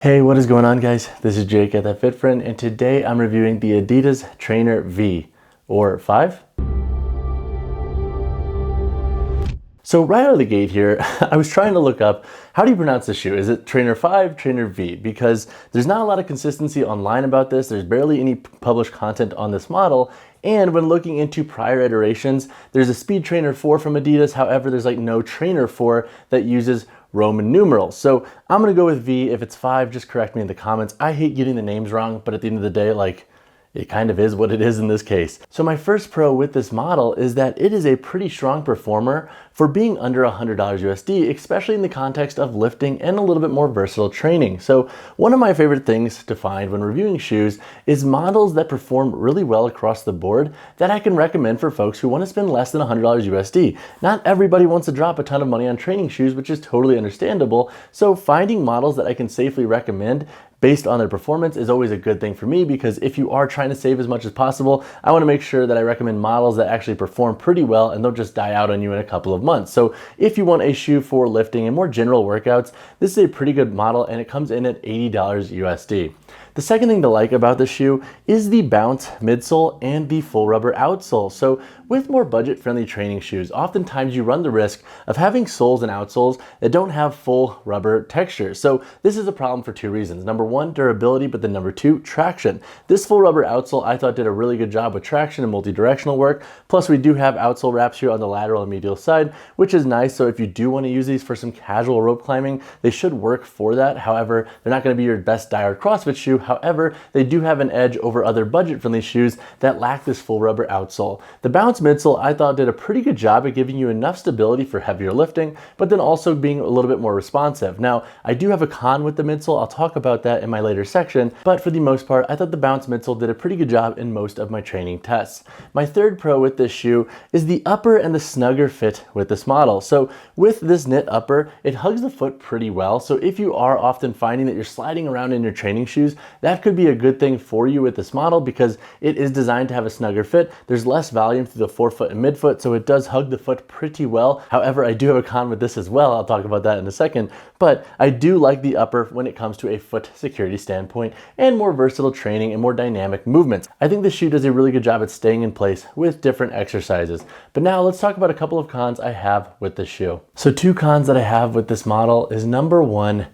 Hey, what is going on, guys? This is Jake at That Fit Friend, and today I'm reviewing the Adidas Trainer V, or 5. So right out of the gate here, I was trying to look up, how do you pronounce this shoe? Is it Trainer 5, Trainer V? Because there's not a lot of consistency online about this. There's barely any published content on this model. And when looking into prior iterations, there's a Speed Trainer 4 from Adidas. However, there's like no Trainer 4 that uses Roman numerals. So I'm gonna go with V. If it's 5, just correct me in the comments. I hate getting the names wrong, but at the end of the day, it kind of is what it is in this case. So my first pro with this model is that it is a pretty strong performer for being under $100 USD, especially in the context of lifting and a little bit more versatile training. So one of my favorite things to find when reviewing shoes is models that perform really well across the board that I can recommend for folks who want to spend less than $100 USD. Not everybody wants to drop a ton of money on training shoes, which is totally understandable. So finding models that I can safely recommend based on their performance is always a good thing for me, because if you are trying to save as much as possible, I want to make sure that I recommend models that actually perform pretty well and don't just die out on you in a couple of months. So if you want a shoe for lifting and more general workouts, this is a pretty good model, and it comes in at $80 USD. The second thing to like about the shoe is the bounce midsole and the full rubber outsole. So with more budget-friendly training shoes, oftentimes you run the risk of having soles and outsoles that don't have full rubber texture. So this is a problem for two reasons. Number one, durability, but then number two, traction. This full rubber outsole I thought did a really good job with traction and multi-directional work. Plus we do have outsole wraps here on the lateral and medial side, which is nice. So if you do want to use these for some casual rope climbing, they should work for that. However, they're not going to be your best diehard CrossFit shoe. However, they do have an edge over other budget-friendly shoes that lack this full rubber outsole. The bounce midsole I thought did a pretty good job at giving you enough stability for heavier lifting, but then also being a little bit more responsive. Now, I do have a con with the midsole. I'll talk about that in my later section, but for the most part, I thought the bounce midsole did a pretty good job in most of my training tests. My third pro with this shoe is the upper and the snugger fit with this model. So with this knit upper, it hugs the foot pretty well. So if you are often finding that you're sliding around in your training shoes, that could be a good thing for you with this model, because it is designed to have a snugger fit. There's less volume through the forefoot and midfoot, so it does hug the foot pretty well. However, I do have a con with this as well. I'll talk about that in a second, but I do like the upper when it comes to a foot security standpoint and more versatile training and more dynamic movements. I think this shoe does a really good job at staying in place with different exercises. But now let's talk about a couple of cons I have with this shoe. So two cons that I have with this model is, number one,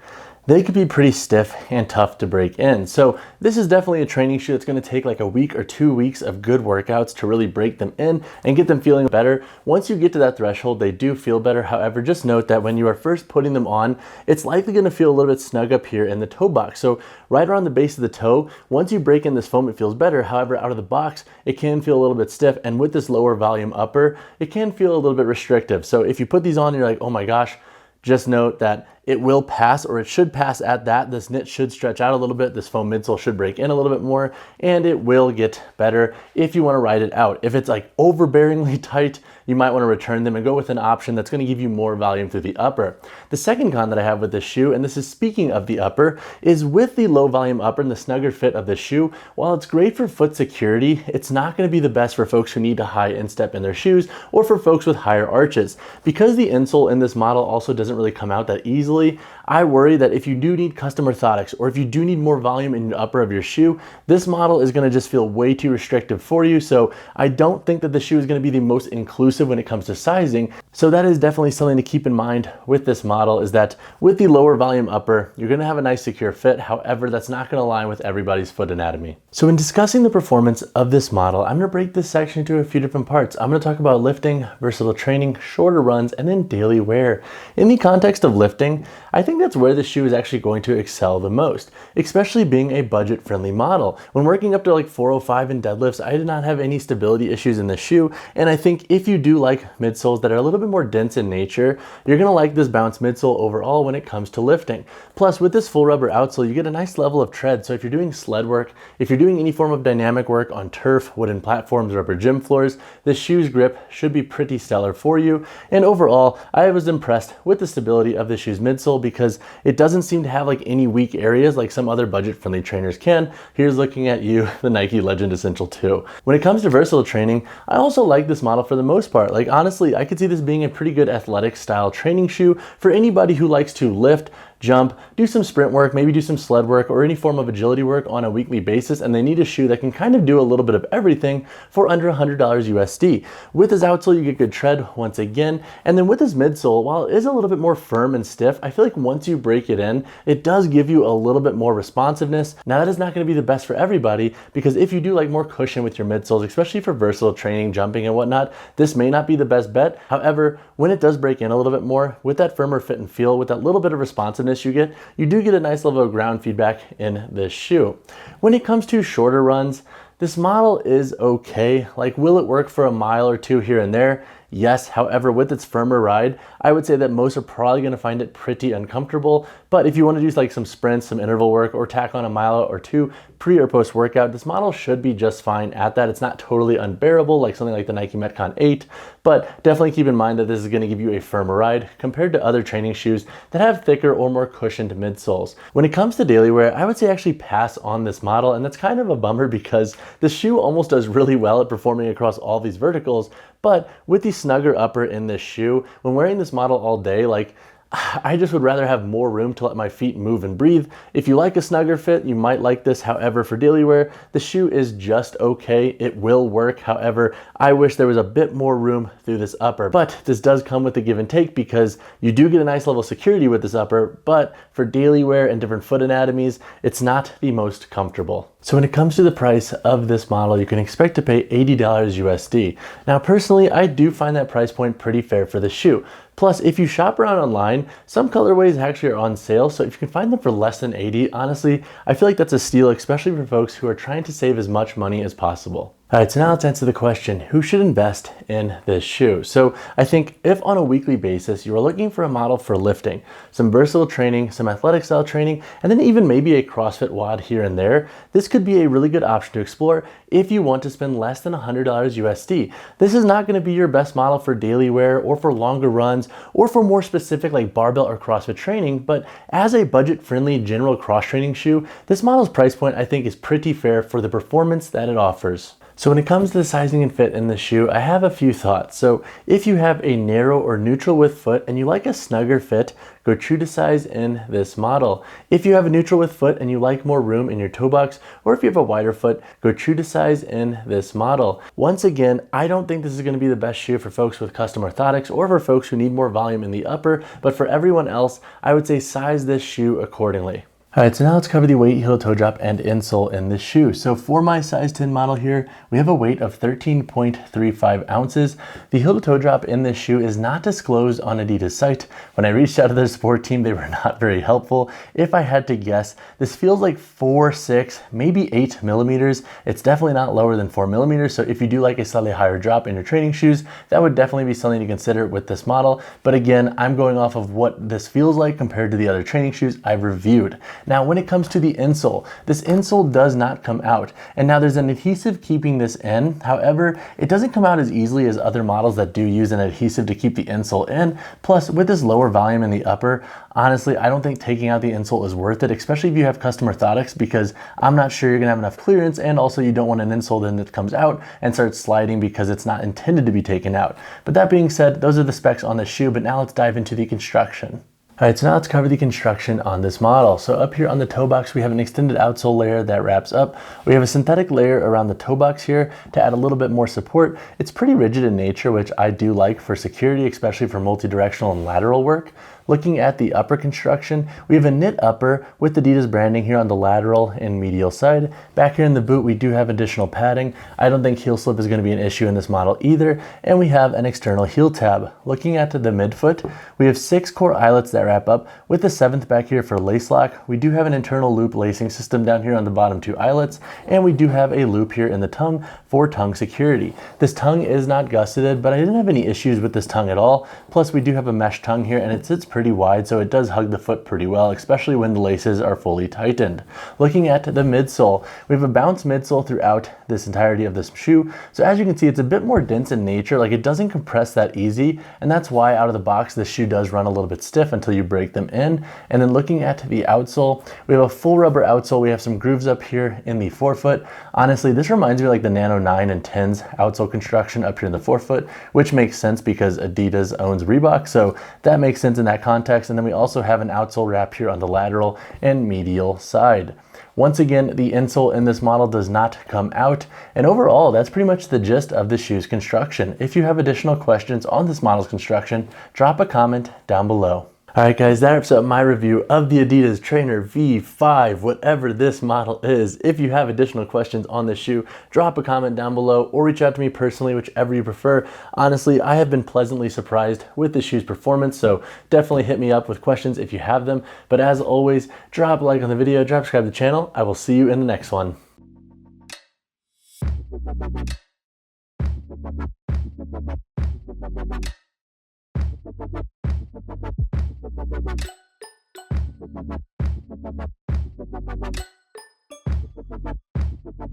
they could be pretty stiff and tough to break in. So this is definitely a training shoe that's gonna take like a week or 2 weeks of good workouts to really break them in and get them feeling better. Once you get to that threshold, they do feel better. However, just note that when you are first putting them on, it's likely gonna feel a little bit snug up here in the toe box. So right around the base of the toe, once you break in this foam, it feels better. However, out of the box, it can feel a little bit stiff. And with this lower volume upper, it can feel a little bit restrictive. So if you put these on and you're like, oh my gosh, just note that it will pass, or it should pass at that. This knit should stretch out a little bit. This foam midsole should break in a little bit more, and it will get better if you want to ride it out. If it's like overbearingly tight, you might want to return them and go with an option that's going to give you more volume through the upper. The second con that I have with this shoe, and this is speaking of the upper, is with the low volume upper and the snugger fit of the shoe, while it's great for foot security, it's not going to be the best for folks who need a high instep in their shoes or for folks with higher arches. Because the insole in this model also doesn't really come out that easily, I worry that if you do need custom orthotics, or if you do need more volume in the upper of your shoe, this model is going to just feel way too restrictive for you. So I don't think that the shoe is going to be the most inclusive when it comes to sizing. So that is definitely something to keep in mind with this model, is that with the lower volume upper, you're going to have a nice secure fit. However, that's not going to align with everybody's foot anatomy. So in discussing the performance of this model, I'm going to break this section into a few different parts. I'm going to talk about lifting, versatile training, shorter runs, and then daily wear. In the context of lifting, I think that's where the shoe is actually going to excel the most, especially being a budget-friendly model. When working up to like 405 in deadlifts, I did not have any stability issues in the shoe, and I think if you do like midsoles that are a little bit more dense in nature, you're gonna like this bounce midsole overall when it comes to lifting. Plus, with this full rubber outsole, you get a nice level of tread. So if you're doing sled work, if you're doing any form of dynamic work on turf, wooden platforms, or upper gym floors, this shoe's grip should be pretty stellar for you. And overall, I was impressed with the stability of the shoe's midsole, because it doesn't seem to have like any weak areas like some other budget-friendly trainers can. Here's looking at you, the Nike Legend Essential 2. When it comes to versatile training, I also like this model for the most part. Like honestly, I could see this being a pretty good athletic style training shoe for anybody who likes to lift, jump, do some sprint work, maybe do some sled work or any form of agility work on a weekly basis, and they need a shoe that can kind of do a little bit of everything for under $100 USD. With his outsole, you get good tread once again, and then with his midsole, while it is a little bit more firm and stiff, I feel like once you break it in, it does give you a little bit more responsiveness. Now that is not going to be the best for everybody, because if you do like more cushion with your midsoles, especially for versatile training, jumping and whatnot, this may not be the best bet. However, when it does break in a little bit more, with that firmer fit and feel, with that little bit of responsiveness you do get a nice level of ground feedback in this shoe. When it comes to shorter runs, this model is okay. Like, will it work for a mile or two here and there? Yes. However, with its firmer ride, I would say that most are probably going to find it pretty uncomfortable. But if you want to do like some sprints, some interval work, or tack on a mile or two pre or post workout, this model should be just fine at that. It's not totally unbearable like something like the Nike Metcon 8, but definitely keep in mind that this is going to give you a firmer ride compared to other training shoes that have thicker or more cushioned midsoles. When it comes to daily wear, I would say actually pass on this model, and that's kind of a bummer because the shoe almost does really well at performing across all these verticals. But with the snugger upper in this shoe, when wearing this model all day, like, I just would rather have more room to let my feet move and breathe. If you like a snugger fit, you might like this. However, for daily wear, the shoe is just okay. It will work. However, I wish there was a bit more room through this upper. But this does come with a give and take, because you do get a nice level of security with this upper, but for daily wear and different foot anatomies, it's not the most comfortable. So when it comes to the price of this model, you can expect to pay $80 USD. Now, personally, I do find that price point pretty fair for the shoe. Plus, if you shop around online, some colorways actually are on sale, so if you can find them for less than $80, honestly, I feel like that's a steal, especially for folks who are trying to save as much money as possible. All right, so now let's answer the question, who should invest in this shoe? So I think if on a weekly basis, you are looking for a model for lifting, some versatile training, some athletic style training, and then even maybe a CrossFit WOD here and there, this could be a really good option to explore if you want to spend less than $100 USD. This is not going to be your best model for daily wear or for longer runs or for more specific like barbell or CrossFit training, but as a budget-friendly general cross-training shoe, this model's price point I think is pretty fair for the performance that it offers. So when it comes to the sizing and fit in the shoe, I have a few thoughts. So if you have a narrow or neutral width foot and you like a snugger fit, go true to size in this model. If you have a neutral width foot and you like more room in your toe box, or if you have a wider foot, go true to size in this model. Once again, I don't think this is going to be the best shoe for folks with custom orthotics or for folks who need more volume in the upper, but for everyone else, I would say size this shoe accordingly. All right, so now let's cover the weight, heel to toe drop, and insole in this shoe. So for my size 10 model here, we have a weight of 13.35 ounces. The heel to toe drop in this shoe is not disclosed on Adidas site. When I reached out to their support team, they were not very helpful. If I had to guess, this feels like 4, 6, maybe 8 millimeters. It's definitely not lower than 4 millimeters. So if you do like a slightly higher drop in your training shoes, that would definitely be something to consider with this model. But again, I'm going off of what this feels like compared to the other training shoes I've reviewed. Now, when it comes to the insole, this insole does not come out. And now there's an adhesive keeping this in. However, it doesn't come out as easily as other models that do use an adhesive to keep the insole in. Plus, with this lower volume in the upper, honestly, I don't think taking out the insole is worth it, especially if you have custom orthotics, because I'm not sure you're gonna have enough clearance, and also you don't want an insole then that comes out and starts sliding because it's not intended to be taken out. But that being said, those are the specs on the shoe, but now let's dive into the construction. All right, so now let's cover the construction on this model. So up here on the toe box, we have an extended outsole layer that wraps up. We have a synthetic layer around the toe box here to add a little bit more support. It's pretty rigid in nature, which I do like for security, especially for multi-directional and lateral work. Looking at the upper construction, we have a knit upper with Adidas branding here on the lateral and medial side. Back here in the boot, we do have additional padding. I don't think heel slip is going to be an issue in this model either. And we have an external heel tab. Looking at the midfoot, we have 6 core eyelets that wrap up with the 7th back here for lace lock. We do have an internal loop lacing system down here on the bottom 2 eyelets, and we do have a loop here in the tongue for tongue security. This tongue is not gusseted, but I didn't have any issues with this tongue at all. Plus, we do have a mesh tongue here, and it sits pretty wide, so it does hug the foot pretty well, especially when the laces are fully tightened. Looking at the midsole, we have a bounce midsole throughout this entirety of this shoe. So as you can see, it's a bit more dense in nature, like it doesn't compress that easy, and that's why out of the box, this shoe does run a little bit stiff until you break them in. And then looking at the outsole, we have a full rubber outsole. We have some grooves up here in the forefoot. Honestly, this reminds me of like the Nano 9 and 10's outsole construction up here in the forefoot, which makes sense because Adidas owns Reebok, so that makes sense in that context, and then we also have an outsole wrap here on the lateral and medial side. Once again, the insole in this model does not come out, and overall, that's pretty much the gist of the shoe's construction. If you have additional questions on this model's construction, drop a comment down below. Alright guys, that wraps up my review of the Adidas Trainer V5, whatever this model is. If you have additional questions on this shoe, drop a comment down below or reach out to me personally, whichever you prefer. Honestly, I have been pleasantly surprised with the shoe's performance, so definitely hit me up with questions if you have them. But as always, drop a like on the video, subscribe to the channel. I will see you in the next one.